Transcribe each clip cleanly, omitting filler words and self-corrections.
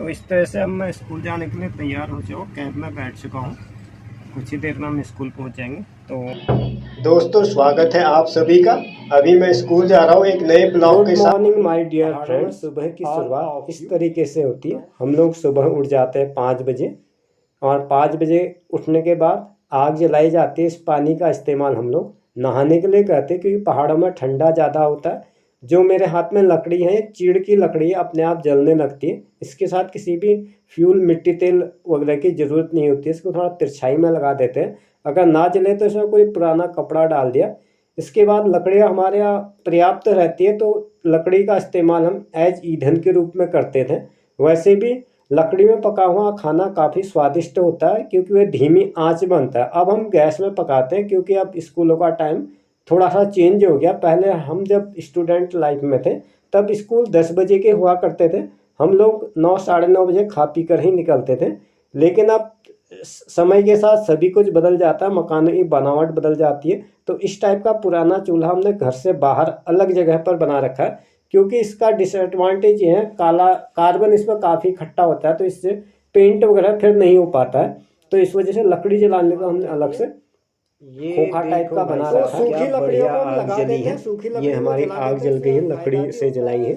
तो इस तरह से अब मैं स्कूल जाने के लिए तैयार हो चुका हूँ, कैब में बैठ चुका हूँ। कुछ ही देर में हम स्कूल पहुँच जाएंगे। तो दोस्तों, स्वागत है आप सभी का। अभी मैं स्कूल जा रहा हूँ एक नए ब्लॉग के साथ। Good morning my dear friends. सुबह की शुरुआत इस तरीके से होती है। हम लोग सुबह उठ जाते हैं 5 बजे, और 5 बजे उठने के बाद आग जलाई जाती है। इस पानी का इस्तेमाल हम लोग नहाने के लिए करते हैं, क्योंकि पहाड़ों में ठंडा ज़्यादा होता है। जो मेरे हाथ में लकड़ी है, चीड़ की लकड़ी है, अपने आप जलने लगती है। इसके साथ किसी भी फ्यूल, मिट्टी तेल वगैरह की ज़रूरत नहीं होती है। इसको थोड़ा तिरछाई में लगा देते हैं। अगर ना जले तो इसमें कोई पुराना कपड़ा डाल दिया। इसके बाद लकड़ियाँ हमारे यहाँ पर्याप्त रहती है, तो लकड़ी का इस्तेमाल हम एज ईंधन के रूप में करते थे। वैसे भी लकड़ी में पका हुआ खाना काफ़ी स्वादिष्ट होता है, क्योंकि वह धीमी आंच बनता है। अब हम गैस में पकाते हैं, क्योंकि अब स्कूलों का टाइम थोड़ा सा चेंज हो गया। पहले हम जब स्टूडेंट लाइफ में थे, तब स्कूल 10 बजे के हुआ करते थे। हम लोग 9 साढ़े 9 बजे खा पी कर ही निकलते थे। लेकिन अब समय के साथ सभी कुछ बदल जाता है, मकानों की बनावट बदल जाती है। तो इस टाइप का पुराना चूल्हा हमने घर से बाहर अलग जगह पर बना रखा है, क्योंकि इसका डिसएडवांटेज ये है, काला कार्बन इसमें काफ़ी इकट्ठा होता है, तो इससे पेंट वगैरह फिर नहीं हो पाता है। तो इस वजह से लकड़ी जलाने का हमने अलग से खोखा टाइप का बना रखा है। सूखी लकड़ियों को हम लगा देते हैं। सूखी लकड़ी, ये हमारी आग जल गई है, लकड़ी से जलाई है।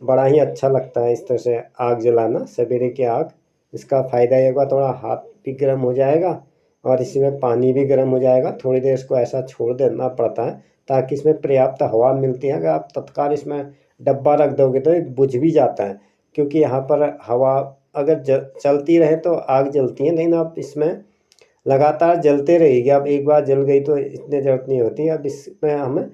बड़ा ही अच्छा लगता है इस तरह से आग जलाना, सवेरे की आग। इसका फ़ायदा ये होगा, थोड़ा हाथ भी गर्म हो जाएगा और इसमें पानी भी गर्म हो जाएगा। थोड़ी देर इसको ऐसा छोड़ देना पड़ता है, ताकि इसमें पर्याप्त हवा मिलती है। अगर आप तत्काल इसमें डब्बा रख दोगे तो ये बुझ भी जाता है, क्योंकि यहाँ पर हवा अगर चलती रहे तो आग जलती है, लेकिन अब इसमें लगातार जलते रहेगी। अब एक बार जल गई तो इतनी ज़रूरत नहीं होती। अब इसमें हमें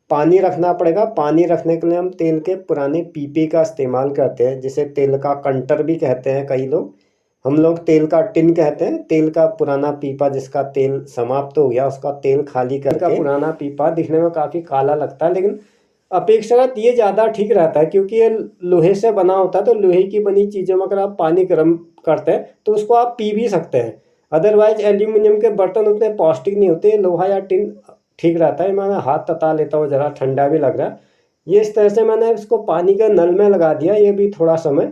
पानी रखना पड़ेगा। पानी रखने के लिए हम तेल के पुराने पीपे का इस्तेमाल करते हैं, जिसे तेल का कंटर भी कहते हैं कई लोग। हम लोग तेल का टिन कहते हैं। तेल का पुराना पीपा, जिसका तेल समाप्त हो गया, उसका तेल खाली करके पुराना पीपा दिखने में काफ़ी काला लगता है, लेकिन अपेक्षाकृत ये ज़्यादा ठीक रहता है, क्योंकि ये लोहे से बना होता है। तो लोहे की बनी चीज़ों में अगर आप पानी गर्म करते हैं तो उसको आप पी भी सकते हैं। अदरवाइज एल्यूमिनियम के बर्तन उतने पौष्टिक नहीं होते। लोहा या टिन ठीक रहता है। मैंने हाथ तता लेता हूँ, ज़रा ठंडा भी लग रहा है। ये इस तरह से मैंने इसको पानी का नल में लगा दिया। ये भी थोड़ा समय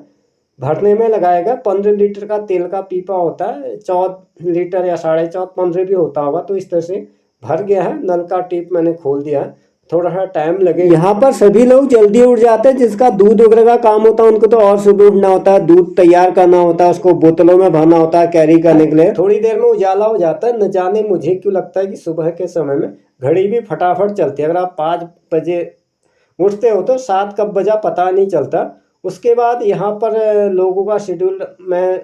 भरने में लगाएगा। 15 लीटर का तेल का पीपा होता है, 14 लीटर या 14.5 15 भी होता होगा। तो इस तरह से भर गया है। नल का टिप मैंने खोल दिया है। थोड़ा सा टाइम लगेगा। यहाँ पर सभी लोग जल्दी उठ जाते हैं। जिसका दूध वगैरह का काम होता है, उनको तो और सुबह उठना होता है, दूध तैयार करना होता है, उसको बोतलों में भरना होता है कैरी करने के लिए। थोड़ी देर में उजाला हो जाता है। न जाने मुझे क्यों लगता है कि सुबह के समय में घड़ी भी फटाफट चलती है। अगर आप 5 बजे उठते हो तो 7 कब बजा पता नहीं चलता। उसके बाद यहाँ पर लोगों का शेड्यूल मैं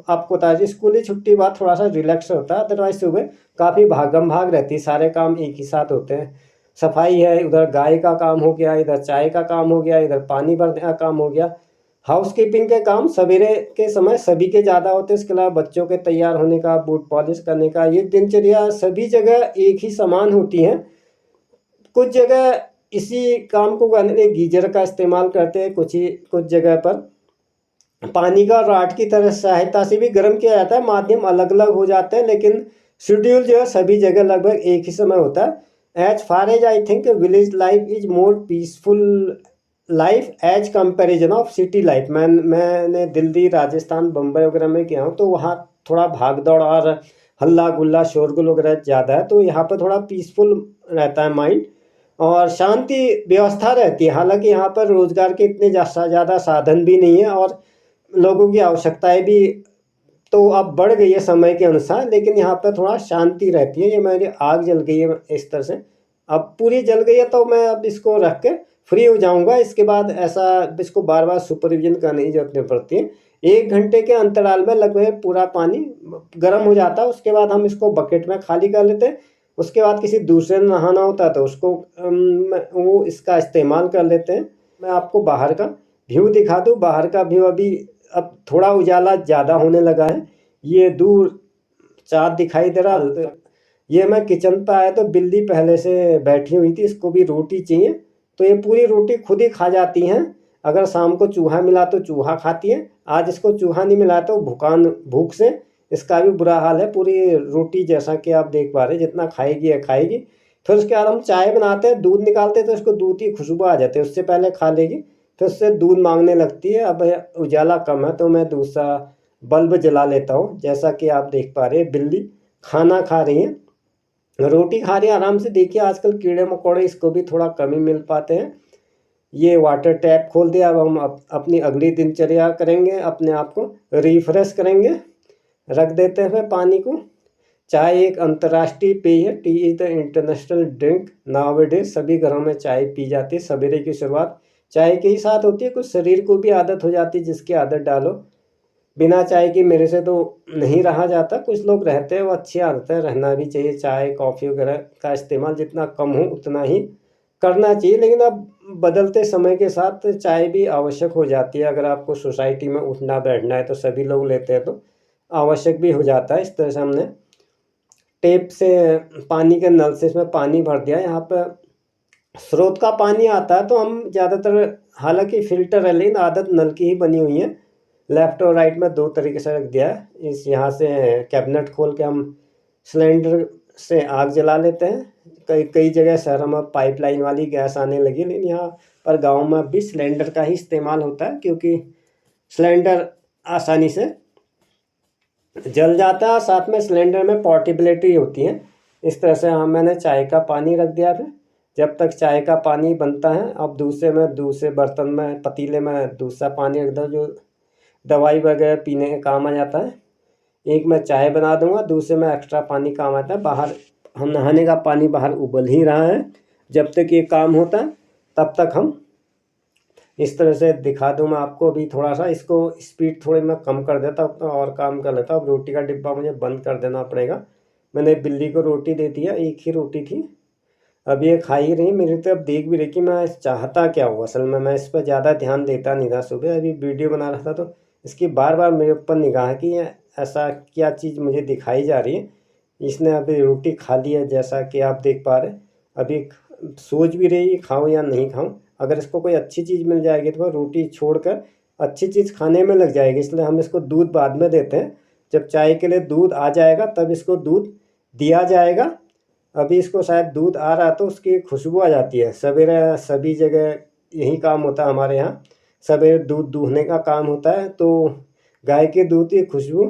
आपको बता दें, स्कूल की छुट्टी बाद थोड़ा सा रिलैक्स होता है। अदरवाइज सुबह काफ़ी भागम भाग रहती है। सारे काम एक ही साथ होते हैं। सफाई है, उधर गाय का काम हो गया, इधर चाय का काम हो गया, इधर पानी भरने का काम हो गया। हाउस कीपिंग के काम सवेरे के समय सभी के ज़्यादा होते हैं। इसके अलावा बच्चों के तैयार होने का, बूट पॉलिश करने का, ये दिनचर्या सभी जगह एक ही समान होती हैं। कुछ जगह इसी काम को करने के लिए गीजर का इस्तेमाल करते हैं। कुछ जगह पर पानी का राट की तरह सहायता से भी गर्म किया जाता है। माध्यम अलग अलग हो जाते हैं, लेकिन शेड्यूल जो है सभी जगह लगभग एक ही समय होता है। As far as I think village life is more peaceful life as comparison of city life. मैंने दिल्ली, राजस्थान, बम्बई वगैरह में गया हूँ, तो वहाँ थोड़ा भाग दौड़ और हल्ला गुल्ला शोरगुल वगैरह ज़्यादा है। तो यहाँ पर थोड़ा पीसफुल रहता है माइंड, और शांति व्यवस्था रहती है। हालांकि यहाँ पर रोज़गार के इतने ज़्यादा साधन भी नहीं है, और लोगों की आवश्यकताएं भी तो अब बढ़ गई है समय के अनुसार, लेकिन यहाँ पर थोड़ा शांति रहती है। ये मेरी आग जल गई है इस तरह से, अब पूरी जल गई है, तो मैं अब इसको रख के फ्री हो जाऊंगा। इसके बाद ऐसा इसको बार बार सुपरविजन करने की जरूरत नहीं पड़ती है। 1 घंटे के अंतराल में लगभग पूरा पानी गर्म हो जाता है। उसके बाद हम इसको बकेट में खाली कर लेते हैं। उसके बाद किसी दूसरे ने नहाना होता है तो उसको वो इसका इस्तेमाल कर लेते हैं। मैं आपको बाहर का व्यू दिखा दूँ। बाहर का व्यू अभी अब थोड़ा उजाला ज़्यादा होने लगा है। ये दूर चाँद दिखाई दे रहा। ये मैं किचन पे आया तो बिल्ली पहले से बैठी हुई थी। इसको भी रोटी चाहिए, तो ये पूरी रोटी खुद ही खा जाती हैं। अगर शाम को चूहा मिला तो चूहा खाती है। आज इसको चूहा नहीं मिला तो भूख से इसका भी बुरा हाल है। पूरी रोटी जैसा कि आप देख पा रहे हैं, जितना खाएगी है खाएगी। फिर उसके बाद हम चाय बनाते हैं, दूध निकालते हैं, तो इसको दूध की खुशबू आ जाती है, उससे पहले खा लेगी। फिर उससे दूध मांगने लगती है। अब उजाला कम है तो मैं दूसरा बल्ब जला लेता हूँ। जैसा कि आप देख पा रहे हैं बिल्ली खाना खा रही है, रोटी खा रही है आराम से। देखिए आजकल कीड़े मकोड़े इसको भी थोड़ा कम ही मिल पाते हैं। ये वाटर टैप खोल दिया। अब हम अपनी अगली दिनचर्या करेंगे, अपने आप को रिफ्रेश करेंगे। रख देते हैं पानी को। चाय एक अंतर्राष्ट्रीय पेय है। T is the international drink nowadays. सभी घरों में चाय पी जाती है। सवेरे की शुरुआत चाय के ही साथ होती है। कुछ शरीर को भी आदत हो जाती है, जिसकी आदत डालो। बिना चाय की मेरे से तो नहीं रहा जाता। कुछ लोग रहते हैं, वो अच्छी आदत है, रहना भी चाहिए। चाय कॉफ़ी वगैरह का इस्तेमाल जितना कम हो उतना ही करना चाहिए। लेकिन अब बदलते समय के साथ चाय भी आवश्यक हो जाती है। अगर आपको सोसाइटी में उठना बैठना है तो सभी लोग लेते हैं, तो आवश्यक भी हो जाता है। इस तरह से हमने टेप से पानी के नल से इसमें पानी भर दिया। यहाँ पर स्रोत का पानी आता है तो हम ज़्यादातर, हालांकि फ़िल्टर है लेकिन आदत नल की ही बनी हुई है। लेफ़्ट और राइट में दो तरीके से रख दिया है। इस यहाँ से कैबिनेट खोल के हम सिलेंडर से आग जला लेते हैं। कई कई जगह शहरों में पाइपलाइन वाली गैस आने लगी, लेकिन यहाँ पर गांव में भी सिलेंडर का ही इस्तेमाल होता है, क्योंकि सिलेंडर आसानी से जल जाता है। साथ में सिलेंडर में पोर्टेबिलिटी होती है। इस तरह से मैंने चाय का पानी रख दिया। फिर जब तक चाय का पानी बनता है, अब दूसरे बर्तन में, पतीले में दूसरा पानी रख दो, जो दवाई वगैरह पीने के काम आ जाता है। एक मैं चाय बना दूंगा, दूसरे में एक्स्ट्रा पानी काम आता है। बाहर हम नहाने का पानी बाहर उबल ही रहा है। जब तक ये काम होता है तब तक हम इस तरह से दिखा दूँ मैं आपको। अभी थोड़ा सा इसको स्पीड थोड़ी मैं कम कर देता हूँ और काम कर लेता हूँ। अब रोटी का डिब्बा मुझे बंद कर देना पड़ेगा। मैंने बिल्ली को रोटी दे दिया, एक ही रोटी थी। अब ये खा ही रही मेरी तरफ, देख भी रही कि मैं चाहता क्या हूँ। असल में मैं इस पर ज़्यादा ध्यान देता नहीं था। सुबह अभी वीडियो बना रहा था तो इसकी बार बार मेरे ऊपर निगाह कि ये ऐसा क्या चीज़ मुझे दिखाई जा रही है। इसने अभी रोटी खा ली है, जैसा कि आप देख पा रहे। अभी सोच भी रही है खाऊं या नहीं खाऊं। अगर इसको कोई अच्छी चीज़ मिल जाएगी तो वह रोटी छोड़कर अच्छी चीज़ खाने में लग जाएगी। इसलिए हम इसको दूध बाद में देते हैं। जब चाय के लिए दूध आ जाएगा तब इसको दूध दिया जाएगा। अभी इसको शायद दूध आ रहा तो उसकी खुशबू आ जाती है। सवेरे सभी जगह यही काम होता है हमारे यहाँ। सवेरे दूध दूहने का काम होता है, तो गाय के दूध की खुशबू,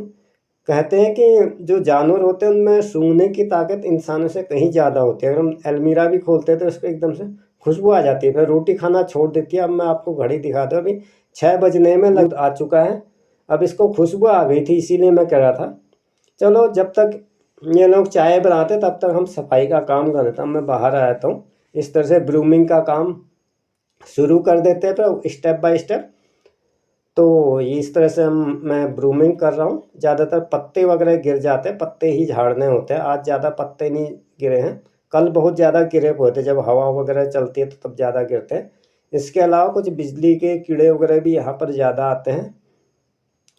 कहते हैं कि जो जानवर होते हैं उनमें सूंघने की ताकत इंसानों से कहीं ज़्यादा होती है। अगर हम अलमीरा भी खोलते हैं तो उसको एकदम से खुशबू आ जाती है। फिर रोटी खाना छोड़ देती है। अब मैं आपको घड़ी दिखा दूँ, अभी 6 बजने में लग आ चुका है। अब इसको खुशबू आ गई थी, इसीलिए मैं कह रहा था चलो जब तक ये लोग चाय बनाते तब तक हम सफाई का काम कर देता हूँ। मैं बाहर आया था। इस तरह से ब्रूमिंग का काम शुरू कर देते हैं, तो स्टेप बाय स्टेप। तो इस तरह से मैं ब्रूमिंग कर रहा हूँ। ज़्यादातर पत्ते वगैरह गिर जाते हैं, पत्ते ही झाड़ने होते हैं। आज ज़्यादा पत्ते नहीं गिरे हैं, कल बहुत ज़्यादा गिरे हुए थे। जब हवा वगैरह चलती है तो तब ज़्यादा गिरते हैं। इसके अलावा कुछ बिजली के कीड़े वगैरह भी यहाँ पर ज़्यादा आते हैं।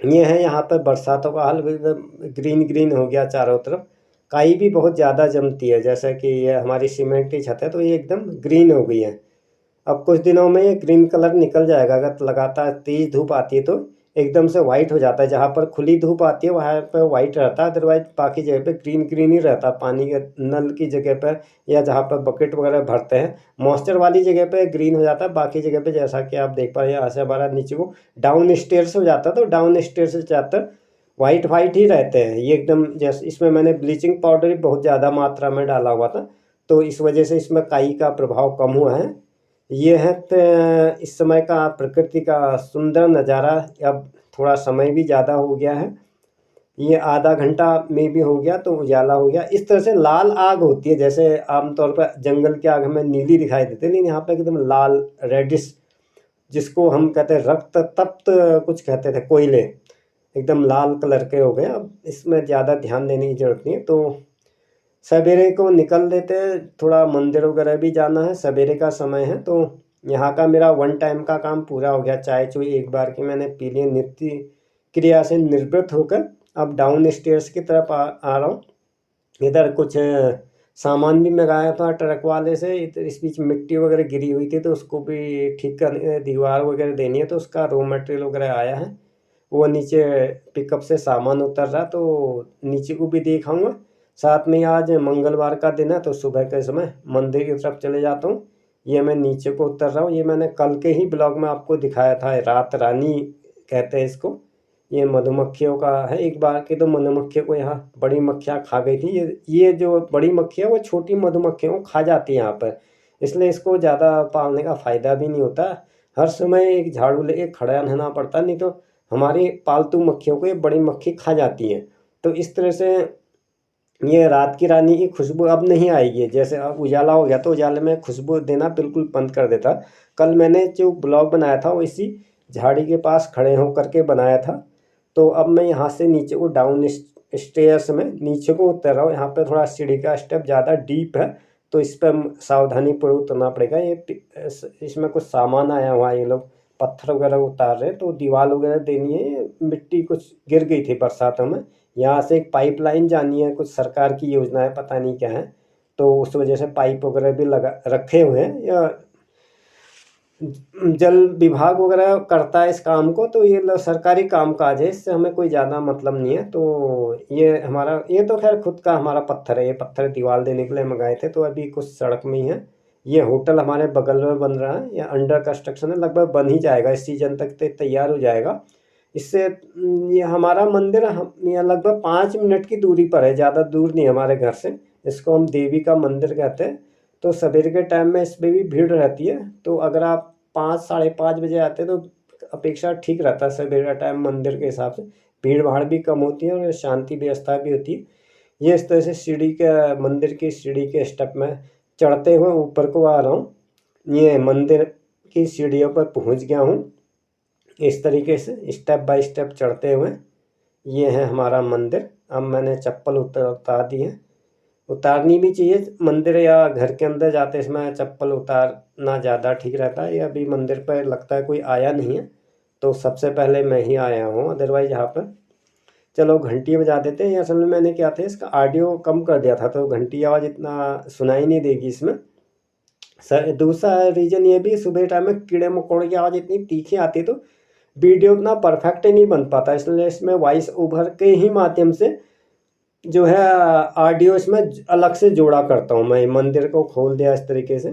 ये है यहाँ पर बरसातों का हाल, ग्रीन ग्रीन हो गया चारों तरफ। काई भी बहुत ज़्यादा जमती है, जैसे कि ये हमारी सीमेंट की छत है तो ये एकदम ग्रीन हो गई है। अब कुछ दिनों में ये ग्रीन कलर निकल जाएगा। अगर लगातार तेज़ धूप आती है तो एकदम से वाइट हो जाता है। जहाँ पर खुली धूप आती है वहाँ पर वाइट रहता है, अदरवाइज बाकी जगह पे ग्रीन ग्रीन ही रहता है। पानी के नल की जगह पर या जहाँ पर बकेट वगैरह भरते हैं, मॉइस्चर वाली जगह पे ग्रीन हो जाता है। बाकी जगह पे जैसा कि आप देख पा रहे हैं, यहाँ से हमारा नीचे को डाउन स्टेयर्स हो जाता है, तो डाउन स्टेयर्स से ज़्यादातर वाइट वाइट ही रहते हैं। ये एकदम जैसे, इसमें मैंने ब्लीचिंग पाउडर भी बहुत ज़्यादा मात्रा में डाला हुआ था, तो इस वजह से इसमें काई का प्रभाव कम हुआ है। ये है इस समय का प्रकृति का सुंदर नज़ारा। अब थोड़ा समय भी ज़्यादा हो गया है, ये आधा घंटा में भी हो गया तो उजाला हो गया। इस तरह से लाल आग होती है। जैसे आमतौर पर जंगल की आग हमें नीली दिखाई देती है, लेकिन यहाँ पे एकदम लाल रेडिश, जिसको हम कहते हैं रक्त तप्त कुछ कहते थे, कोयले एकदम लाल कलर के हो गए। अब इसमें ज़्यादा ध्यान देने की जरूरत नहीं है। तो सवेरे को निकल लेते हैं, थोड़ा मंदिर वगैरह भी जाना है, सवेरे का समय है। तो यहाँ का मेरा 1 टाइम का काम पूरा हो गया। चाय चुई एक बार की मैंने पी ली, नित्य क्रिया से निवृत्त होकर अब डाउन स्टेयर्स की तरफ आ रहा हूँ। इधर कुछ सामान भी मंगाया था ट्रक वाले से। इस बीच मिट्टी वगैरह गिरी हुई थी तो उसको भी ठीक करने, दीवार वगैरह देनी है, तो उसका रॉ मटेरियल वगैरह आया है। वो नीचे पिकअप से सामान उतर रहा, तो नीचे को भी दिखाऊंगा। साथ में आज मंगलवार का दिन है तो सुबह के समय मंदिर की तरफ चले जाता हूँ। ये मैं नीचे को उतर रहा हूँ। ये मैंने कल के ही ब्लॉग में आपको दिखाया था, रात रानी कहते हैं इसको। ये मधुमक्खियों का है। एक बार की तो मधुमक्खियों को यहाँ बड़ी मक्खियाँ खा गई थी। ये जो बड़ी मक्खी है वो छोटी मधुमक्खियों को खा जाती है यहाँ पर, इसलिए इसको ज़्यादा पालने का फ़ायदा भी नहीं होता। हर समय एक झाड़ू लेके खड़ा रहना पड़ता, नहीं तो हमारी पालतू मक्खियों को ये बड़ी मक्खी खा जाती हैं। तो इस तरह से ये रात की रानी की खुशबू अब नहीं आएगी। जैसे अब उजाला हो गया तो उजाले में खुशबू देना बिल्कुल बंद कर देता। कल मैंने जो ब्लॉग बनाया था वो इसी झाड़ी के पास खड़े होकर के बनाया था। तो अब मैं यहाँ से नीचे को डाउन स्टेयर्स में नीचे को उतर रहा हूँ। यहाँ पे थोड़ा सीढ़ी का स्टेप ज़्यादा डीप है, तो इस पर सावधानी पूर्वक उतरना पड़ेगा। इसमें कुछ सामान आया हुआ है, ये लोग पत्थर वगैरह उतार रहे हैं, तो दीवार वगैरह देनी है। मिट्टी कुछ गिर गई थी बरसातों में। यहाँ से एक पाइपलाइन जानी है, कुछ सरकार की योजना है, पता नहीं क्या है, तो उस वजह से पाइप वगैरह भी लगा रखे हुए हैं। या जल विभाग वगैरह करता है इस काम को, तो ये सरकारी काम काज है, इससे हमें कोई ज़्यादा मतलब नहीं है। तो ये तो खैर खुद का हमारा पत्थर है। ये पत्थर दीवार देने के लिए मंगाए थे, तो अभी कुछ सड़क में ही है। ये होटल हमारे बगल में बन रहा है, या अंडर कंस्ट्रक्शन है, लगभग बन ही जाएगा, इस सीजन तक तो तैयार हो जाएगा। इससे ये हमारा मंदिर यहाँ लगभग 5 मिनट की दूरी पर है, ज़्यादा दूर नहीं हमारे घर से। इसको हम देवी का मंदिर कहते हैं। तो सवेरे के टाइम में इसमें भी भीड़ रहती है, तो अगर आप 5 साढ़े 5 बजे आते तो अपेक्षा ठीक रहता है। सवेरे का टाइम मंदिर के हिसाब से भीड़ भाड़ भी कम होती है और शांति व्यवस्था भी होती है। ये इस तरह से सीढ़ी के मंदिर की सीढ़ी के स्टेप में चढ़ते हुए ऊपर को आ रहा हूँ। ये मंदिर की सीढ़ियों पर पहुँच गया हूँ। इस तरीके से स्टेप बाय स्टेप चढ़ते हुए ये है हमारा मंदिर। अब मैंने चप्पल उतार दी है। उतारनी भी चाहिए, मंदिर या घर के अंदर जाते इसमें चप्पल उतारना ज़्यादा ठीक रहता है। या अभी मंदिर पर लगता है कोई आया नहीं है, तो सबसे पहले मैं ही आया हूँ। अदरवाइज यहाँ पर चलो घंटी बजा देते हैं। असल में मैंने क्या था, इसका ऑडियो कम कर दिया था, तो घंटी आवाज़ इतना सुनाई नहीं देगी इसमें। दूसरा रीज़न ये भी, सुबह टाइम में कीड़े मकोड़े की आवाज़ इतनी तीखी आती है, तो वीडियो उतना परफेक्ट नहीं बन पाता। इसलिए इसमें वॉइस ओवर के ही माध्यम से जो है ऑडियो इसमें अलग से जोड़ा करता हूँ। मैं मंदिर को खोल दिया इस तरीके से।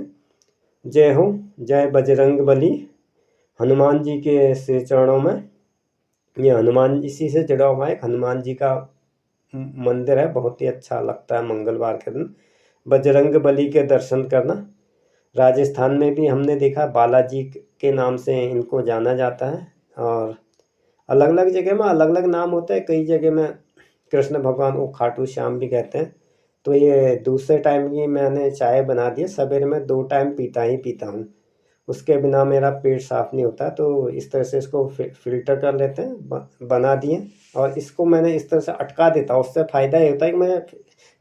जय हो, जय बजरंग बली। हनुमान जी के श्री चरणों में, ये हनुमान इसी से जुड़ा हुआ है, हनुमान जी का मंदिर है। बहुत ही अच्छा लगता है मंगलवार के दिन बजरंग बली के दर्शन करना। राजस्थान में भी हमने देखा बालाजी के नाम से इनको जाना जाता है, और अलग अलग जगह में अलग अलग नाम होता है। कई जगह में कृष्ण भगवान को खाटू श्याम भी कहते हैं। तो ये दूसरे टाइम की मैंने चाय बना दी है। सवेरे में 2 टाइम पीता ही पीता हूँ, उसके बिना मेरा पेट साफ़ नहीं होता। तो इस तरह से इसको फिल्टर कर लेते हैं, बना दिए। और इसको मैंने इस तरह से अटका देता हूँ, उससे फ़ायदा ये होता है कि मैं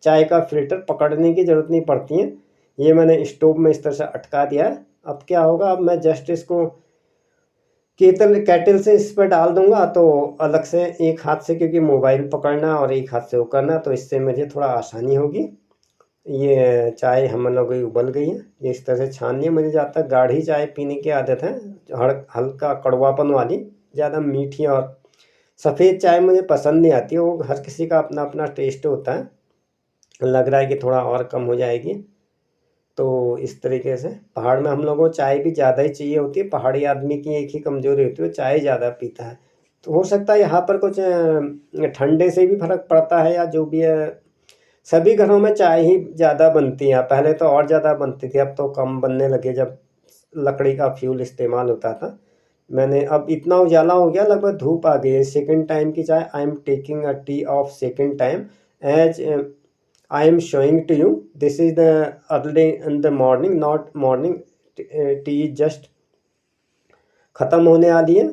चाय का फिल्टर पकड़ने की ज़रूरत नहीं पड़ती है। ये मैंने स्टोव में इस तरह से अटका दिया है। अब क्या होगा, अब मैं जस्ट इसको कैटल से इस पर डाल दूंगा, तो अलग से एक हाथ से, क्योंकि मोबाइल पकड़ना और एक हाथ से वो करना, तो इससे मुझे थोड़ा आसानी होगी। ये चाय हम लोगों की उबल गई है। ये इस तरह से छाननी है। मुझे ज़्यादा गाढ़ी चाय पीने की आदत है, हल्का कड़वापन वाली, ज़्यादा मीठी और सफ़ेद चाय मुझे पसंद नहीं आती। वो हर किसी का अपना अपना टेस्ट होता है। लग रहा है कि थोड़ा और कम हो जाएगी। तो इस तरीके से पहाड़ में हम लोगों को चाय भी ज़्यादा ही चाहिए होती है। पहाड़ी आदमी की एक ही कमज़ोरी होती है, चाय ज़्यादा पीता है। तो हो सकता है यहाँ पर कुछ ठंडे से भी फ़र्क पड़ता है, या जो भी है। सभी घरों में चाय ही ज़्यादा बनती है। पहले तो और ज़्यादा बनती थी, अब तो कम बनने लगे जब लकड़ी का फ्यूल इस्तेमाल होता था। मैंने अब इतना उजाला हो गया, लगभग धूप आ गई है। सेकंड टाइम की चाय, I am taking a tea of second time as I am showing to you. This is the early in the morning, not morning. T just ख़त्म होने वाली है।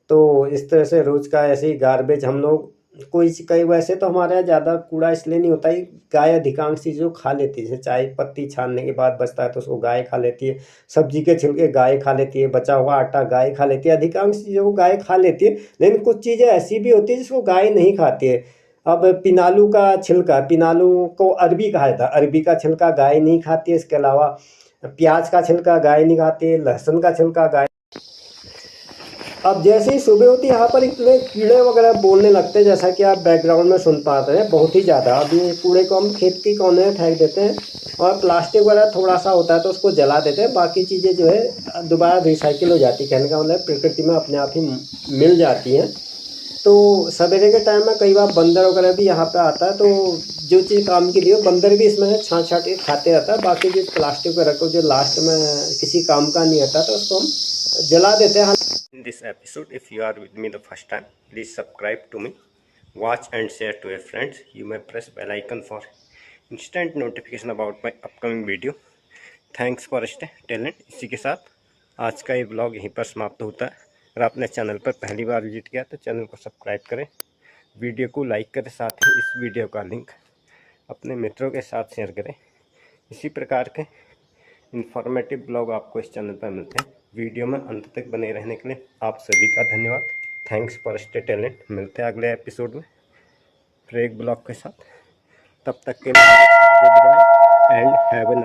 तो इस तरह से रोज़ का ऐसे ही गार्बेज हम लोग कई वैसे तो हमारे यहाँ ज़्यादा कूड़ा इसलिए नहीं होता है। गाय अधिकांश चीज़ों खा लेती है। जैसे चाय पत्ती छानने के बाद बचता है तो उसको गाय खा लेती है। सब्जी के छिलके गाय खा लेती है। बचा हुआ आटा गाय खा लेती है। अधिकांश चीज़ों को गाय खा लेती है, लेकिन कुछ चीज़ें ऐसी भी होती है जिसको गाय नहीं खाती है। अब पिनालू का छिलका, पिनालू को अरबी कहा जाता है, अरबी का छिलका गाय नहीं खाती है। इसके अलावा प्याज का छिलका गाय नहीं खाती है। लहसुन का छिलका गाय अब जैसे ही सुबह होती है यहाँ पर इतने कीड़े वगैरह बोलने लगते हैं, जैसा कि आप बैकग्राउंड में सुन पा रहे हैं, बहुत ही ज़्यादा। अब ये कूड़े को हम खेत के कोने में फेंक देते हैं और प्लास्टिक वगैरह थोड़ा सा होता है तो उसको जला देते हैं। बाकी चीज़ें जो है दोबारा रिसाइकिल हो जाती है, कहने का मतलब प्रकृति में अपने आप ही मिल जाती हैं। तो सवेरे के टाइम में कई बार बंदर वगैरह भी यहाँ पे आता है, तो जो चीज़ काम की लिए बंदर भी इसमें छाँट छाँट के खाते रहता है। बाकी जो प्लास्टिक वगैरह को जो लास्ट में किसी काम का नहीं आता तो उसको हम जला देते हैं। In this episode, if you are with me the first time, please subscribe to me, watch and share to your friends. You may press bell icon for instant notification about my upcoming video. Thanks for stay talent. इसी के साथ आज का ये blog यहीं पर समाप्त होता है। अगर आपने चैनल पर पहली बार विजिट किया तो चैनल को सब्सक्राइब करें, वीडियो को लाइक करें, साथ ही इस वीडियो का लिंक अपने मित्रों के साथ शेयर करें। इसी प्रकार के इन्फॉर्मेटिव ब्लॉग आपको इस चैनल पर मिलते हैं। वीडियो में अंत तक बने रहने के लिए आप सभी का धन्यवाद। Thanks for stay talent. मिलते हैं अगले एपिसोड में फिर एक ब्लॉग के साथ। तब तक के लिए goodbye and have a